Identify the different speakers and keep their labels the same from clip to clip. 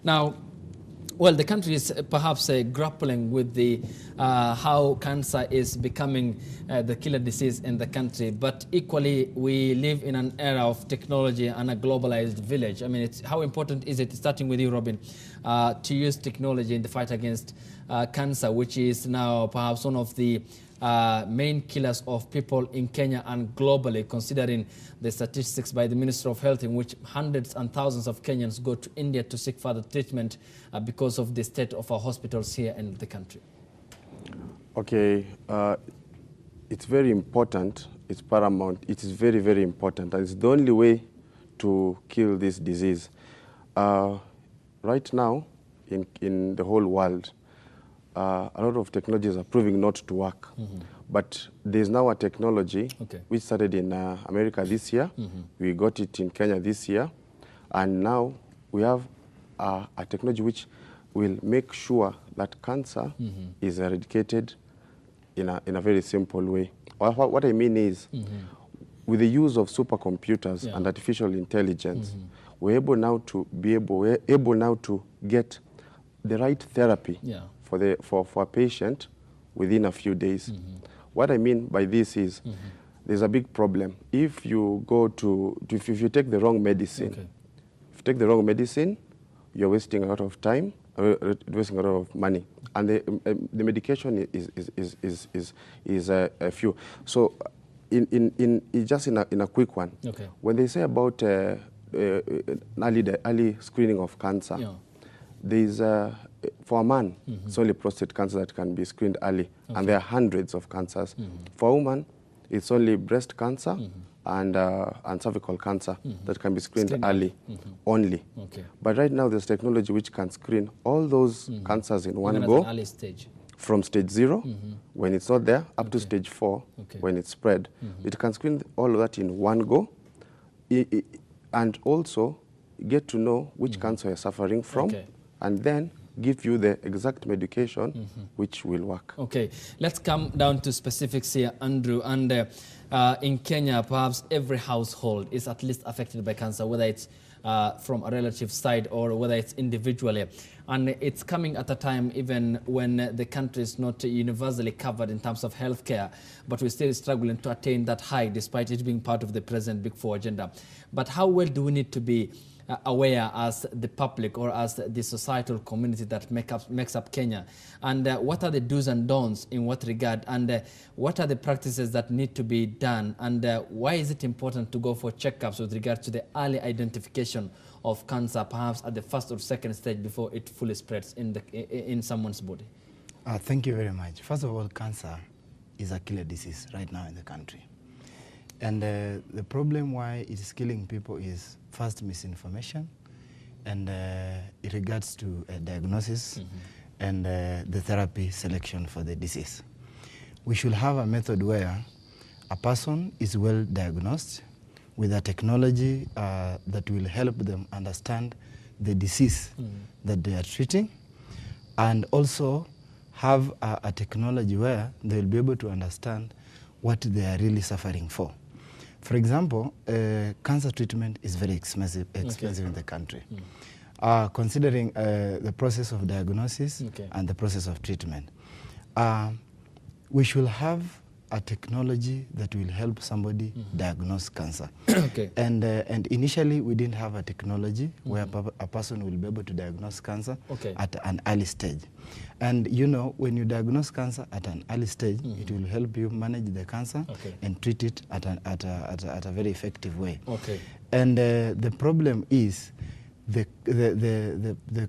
Speaker 1: Now, well, the country is perhaps grappling with the how cancer is becoming the killer disease in the country. But equally, we live in an era of technology and a globalized village. I mean, how important is it, starting with you, Robin, to use technology in the fight against cancer, which is now perhaps one of the main killers of people in Kenya and globally, considering the statistics by the Minister of Health, in which hundreds and thousands of Kenyans go to India to seek further treatment because of the state of our hospitals here in the country?
Speaker 2: Okay, it's very important. It's paramount. It is very, very important. And it's the only way to kill this disease. Right now, in the whole world, a lot of technologies are proving not to work. But there's now a technology which started in America this year. We got it in Kenya this year. And now we have a technology which will make sure that cancer is eradicated in a very simple way. What I mean is, with the use of supercomputers and artificial intelligence, we're able now to get the right therapy for a patient within a few days. What I mean by this is, there's a big problem. If you if you take the wrong medicine, if you take the wrong medicine, you're wasting a lot of time, wasting a lot of money, and the medication is a few. So, just in a quick one, when they say about early screening of cancer, there's for a man, it's only prostate cancer that can be screened early, and there are hundreds of cancers. For a woman, it's only breast cancer and cervical cancer that can be screened early only. But right now, there's technology which can screen all those cancers in one go,
Speaker 1: early stage.
Speaker 2: From stage 0, when it's not there, up to stage 4, when it's spread. It can screen all of that in one go, and also get to know which cancer you're suffering from, and then give you the exact medication which will work.
Speaker 1: Okay, let's come down to specifics here, Andrew. And in Kenya, perhaps every household is at least affected by cancer, whether it's from a relative side or whether it's individually. And it's coming at a time even when the country is not universally covered in terms of healthcare, but we're still struggling to attain that high despite it being part of the present Big Four agenda. But how well do we need to be aware as the public or as the societal community that makes up Kenya? And what are the do's and don'ts in what regard? And what are the practices that need to be done? And why is it important to go for checkups with regard to the early identification of cancer, perhaps at the first or second stage before it fully spreads in someone's body?
Speaker 3: Thank you very much. First of all, cancer is a killer disease right now in the country. And the problem why it is killing people is first misinformation, and it regards to diagnosis and the therapy selection for the disease. We should have a method where a person is well diagnosed with a technology that will help them understand the disease that they are treating, and also have a technology where they will be able to understand what they are really suffering for. For example, cancer treatment is very expensive in the country, considering the process of diagnosis and the process of treatment. We should have a technology that will help somebody diagnose cancer. And initially, we didn't have a technology where a person will be able to diagnose cancer at an early stage. And you know, when you diagnose cancer at an early stage, it will help you manage the cancer and treat it at a very effective way. And the problem is the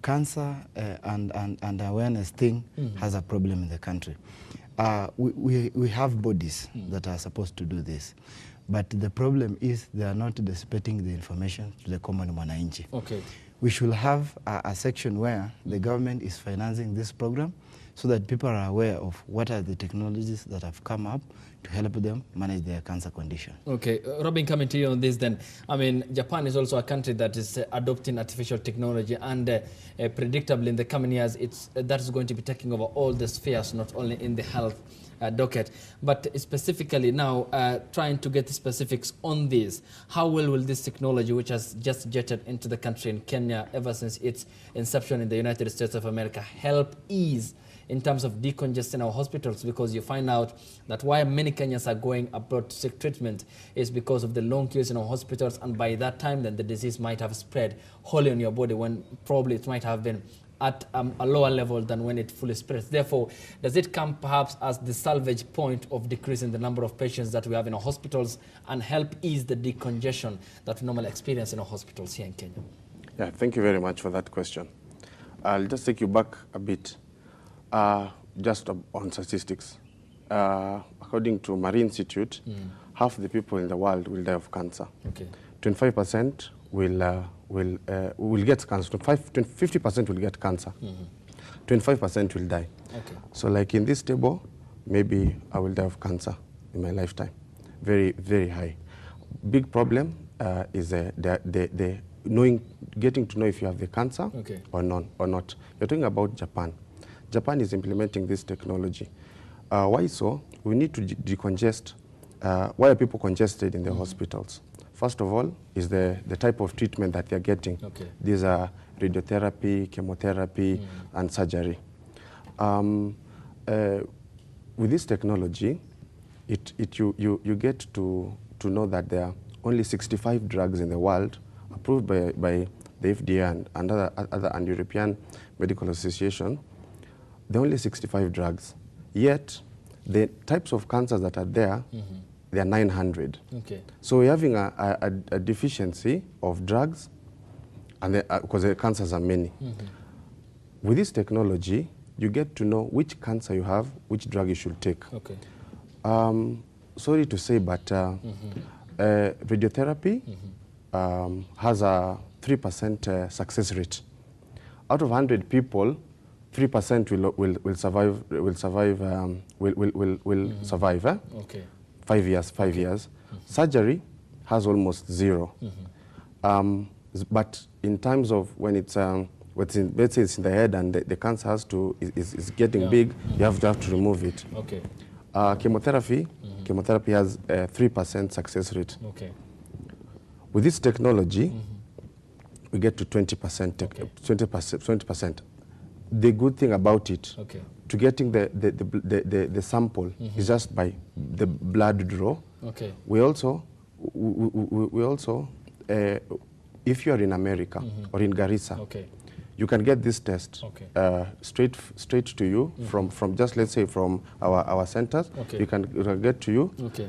Speaker 3: cancer and awareness thing has a problem in the country. We have bodies that are supposed to do this, but the problem is they are not dissipating the information to the common mwananchi. We should have a section where the government is financing this program so that people are aware of what are the technologies that have come up to help them manage their cancer condition. Okay,
Speaker 1: Robin, coming to you on this then. I mean, Japan is also a country that is adopting artificial technology, and predictably in the coming years, that's going to be taking over all the spheres, not only in the health docket. But specifically now, trying to get the specifics on this, how well will this technology, which has just jetted into the country in Kenya ever since its inception in the United States of America, help ease in terms of decongesting our hospitals? Because you find out that why many Kenyans are going abroad to seek treatment is because of the long queues in our hospitals, and by that time then the disease might have spread wholly on your body when probably it might have been at a lower level than when it fully spreads. Therefore, does it come perhaps as the salvage point of decreasing the number of patients that we have in our hospitals and help ease the decongestion that we normally experience in our hospitals here in Kenya?
Speaker 2: Yeah, thank you very much for that question. I'll just take you back a bit, just on statistics. According to Marine Institute, half the people in the world will die of cancer.
Speaker 1: Okay.
Speaker 2: 25% will get cancer. 50% will get cancer. 25% will die.
Speaker 1: Okay. So
Speaker 2: like in this table, maybe I will die of cancer in my lifetime. Very, very high. Big problem is getting to know if you have the cancer or not. You're talking about Japan. Japan is implementing this technology. Why so? We need to decongest. Why are people congested in the hospitals? First of all, is the type of treatment that they're getting. Okay. These are radiotherapy, chemotherapy, and surgery. With this technology, you get to know that there are only 65 drugs in the world approved by the FDA and other European Medical Association. There are only 65 drugs. Yet, the types of cancers that are there, there are 900. Okay. So we're having a deficiency of drugs, and because the cancers are many. With this technology, you get to know which cancer you have, which drug you should take. Okay. Sorry to say, but radiotherapy has a 3% success rate. Out of 100 people, 3% will survive. Will survive. Okay. 5 years. 5 years. Surgery has almost 0. But in terms of when it's let's say it's in the head and the cancer is getting big, you have to remove it. Okay. Chemotherapy has a 3% success rate. Okay. With this technology, we get to 20%. 20%. The good thing about it, to getting the sample is just by the blood draw. Okay. We also, if you are in America or in Garissa, you can get this test straight to you from just, let's say, from our centers. You can get to you. Okay.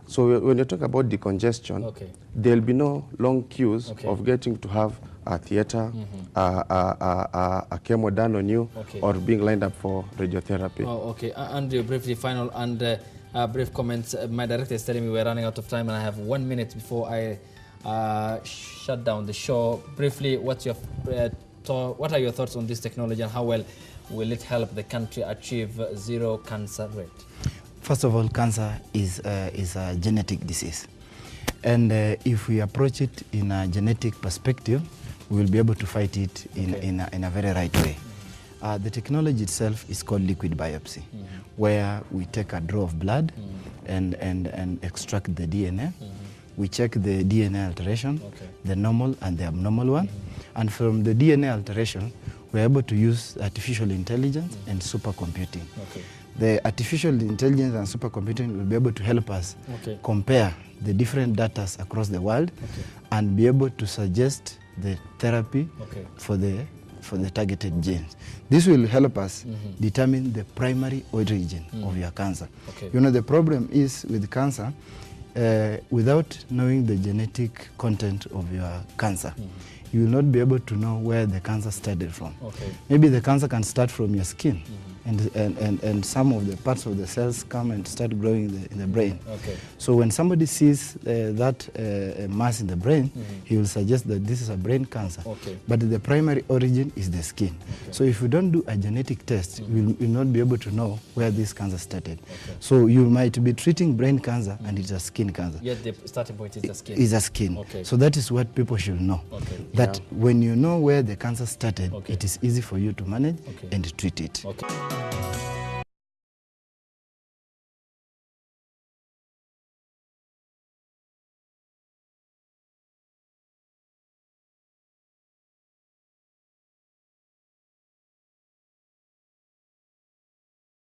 Speaker 2: So when you talk about decongestion, there'll be no long queues of getting to have a theater, a chemo done on you, or being lined up for radiotherapy.
Speaker 1: Oh, okay. Andrew, briefly, final and brief comments. My director is telling me we're running out of time, and I have 1 minute before I shut down the show. Briefly, what are your thoughts on this technology, and how well will it help the country achieve zero cancer rate?
Speaker 3: First of all, cancer is a genetic disease. And if we approach it in a genetic perspective, we will be able to fight it in a very right way. The technology itself is called liquid biopsy, where we take a draw of blood and extract the DNA. We check the DNA alteration, the normal and the abnormal one. And from the DNA alteration, we're able to use artificial intelligence and supercomputing. The artificial intelligence and supercomputing will be able to help us compare the different data across the world and be able to suggest the therapy for the targeted genes. This will help us determine the primary origin of your cancer. You know, the problem is with cancer, without knowing the genetic content of your cancer, you will not be able to know where the cancer started from. Maybe the cancer can start from your skin, and some of the parts of the cells come and start growing in the brain. So when somebody sees that mass in the brain, he will suggest that this is a brain cancer. But the primary origin is the skin. So if you don't do a genetic test, you will not be able to know where this cancer started. So you might be treating brain cancer and it's a skin cancer.
Speaker 1: Yet the starting point is the skin.
Speaker 3: Is a skin. So that is what people should know. That when you know where the cancer started, it is easy for you to manage and treat it.